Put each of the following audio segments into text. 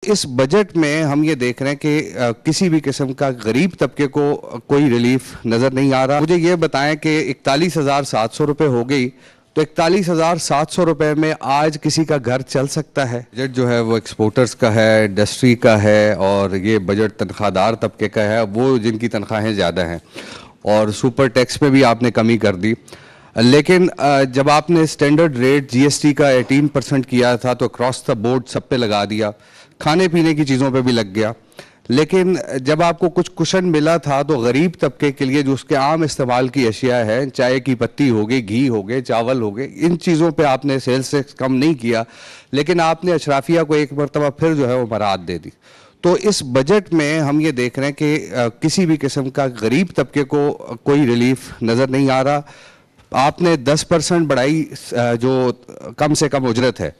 इस बजट में हम ये देख रहे हैं कि किसी भी किस्म का गरीब तबके को कोई रिलीफ नज़र नहीं आ रहा। मुझे ये बताएं कि 41,700 रुपये हो गई, तो 41,700 रुपये में आज किसी का घर चल सकता है? बजट जो है वो एक्सपोर्टर्स का है, इंडस्ट्री का है, और ये बजट तनख्वाहदार तबके का है, वो जिनकी तनख्वाहें ज़्यादा हैं। और सुपर टैक्स में भी आपने कमी कर दी, लेकिन जब आपने स्टैंडर्ड रेट जीएसटी का 18% किया था तो क्रॉस द बोर्ड सब पे लगा दिया, खाने पीने की चीज़ों पे भी लग गया। लेकिन जब आपको कुछ कुशन मिला था तो गरीब तबके के लिए जो उसके आम इस्तेमाल की अशिया है, चाय की पत्ती हो गई, घी हो गए, चावल हो गए, इन चीज़ों पे आपने सेल्स टैक्स कम नहीं किया, लेकिन आपने अशराफिया को एक मरतबा फिर जो है वो मराद दे दी। तो इस बजट में हम ये देख रहे हैं कि किसी भी किस्म का गरीब तबके को कोई रिलीफ नज़र नहीं आ रहा। आपने 10% बढ़ाई जो कम से कम उजरत है,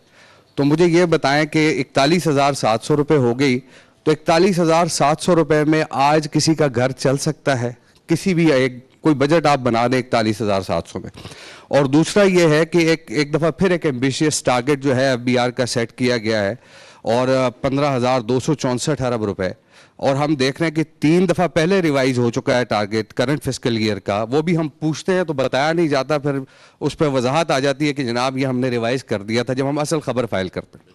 तो मुझे ये बताएं कि 41,700 रुपये हो गई, तो 41,700 रुपये में आज किसी का घर चल सकता है? किसी भी एक कोई बजट आप बना दें 41,700 में। और दूसरा ये है कि एक दफ़ा फिर एक एम्बिशियस टारगेट जो है एफबीआर का सेट किया गया है, और 15,264 अरब रुपए, और हम देख रहे हैं कि 3 दफ़ा पहले रिवाइज हो चुका है टारगेट करंट फिस्कल ईयर का। वो भी हम पूछते हैं तो बताया नहीं जाता, फिर उस पर वजाहत आ जाती है कि जनाब ये हमने रिवाइज कर दिया था, जब हम असल खबर फाइल करते हैं।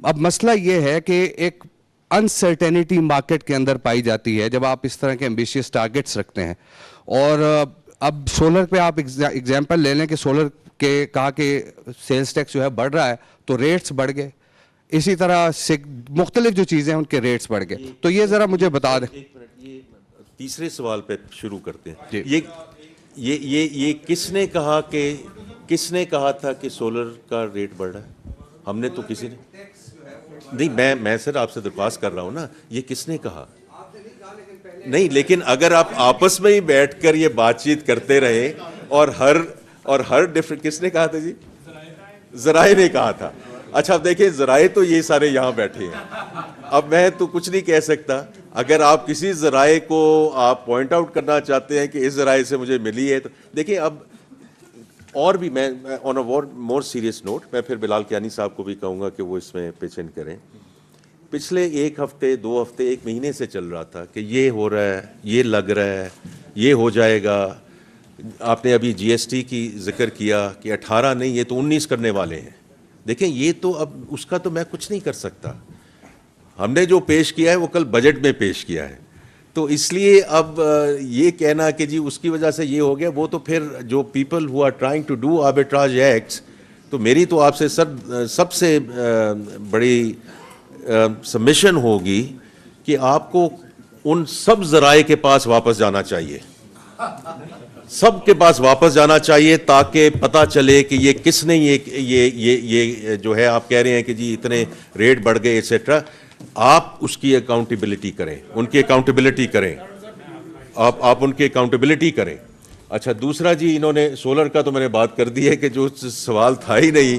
अब मसला ये है कि एक अनसर्टेनिटी मार्केट के अंदर पाई जाती है जब आप इस तरह के एम्बिशियस टारगेट्स रखते हैं। और अब सोलर पे आप एग्जाम्पल ले लें कि सोलर के कहा कि सेल्स टैक्स जो है बढ़ रहा है तो रेट्स बढ़ गए, इसी तरह से मुख्तलिफ जो चीज़ें हैं उनके रेट्स बढ़ गए। तो ये ज़रा मुझे बता दें। एक मिनट, ये तीसरे सवाल पे शुरू करते हैं। ये किसने कहा था कि सोलर का रेट बढ़ रहा है? हमने तो किसी ने नहीं, मैं सर आपसे दरख्वास्त कर रहा हूँ ना, ये किसने कहा? नहीं, लेकिन अगर आप आपस में ही बैठकर ये बातचीत करते रहे और हर डिफरेंट, किसने कहा था जी? ज़राए ने कहा था। अच्छा, अब देखिए, ज़राए तो ये सारे यहाँ बैठे हैं, अब मैं तो कुछ नहीं कह सकता। अगर आप किसी ज़राए को आप पॉइंट आउट करना चाहते हैं कि इस ज़राए से मुझे मिली है, तो देखिए, अब और भी मैं on a more serious note, मैं फिर बिलाल कियानी साहब को भी कहूँगा कि वो इसमें पिच इन करें। पिछले एक हफ्ते, 2 हफ्ते, 1 महीने से चल रहा था कि ये हो रहा है, ये लग रहा है, ये हो जाएगा। आपने अभी जीएसटी की जिक्र किया कि 18 नहीं, ये तो 19 करने वाले हैं। देखें, ये तो अब उसका तो मैं कुछ नहीं कर सकता। हमने जो पेश किया है वो कल बजट में पेश किया है, तो इसलिए अब ये कहना कि जी उसकी वजह से ये हो गया, वो तो फिर जो people who are trying to do arbitrage acts, तो मेरी तो आपसे सबसे बड़ी सबमिशन होगी कि आपको उन सब ज़राए के पास वापस जाना चाहिए, सबके पास वापस जाना चाहिए, ताकि पता चले कि ये किसने ये जो है, आप कह रहे हैं कि जी इतने रेट बढ़ गए एटसेट्रा, आप उसकी अकाउंटेबिलिटी करें, उनकी अकाउंटेबिलिटी करें, आप उनकी अकाउंटेबिलिटी करें। अच्छा, दूसरा जी, इन्होंने सोलर का तो मैंने बात कर दी है कि जो सवाल था ही नहीं,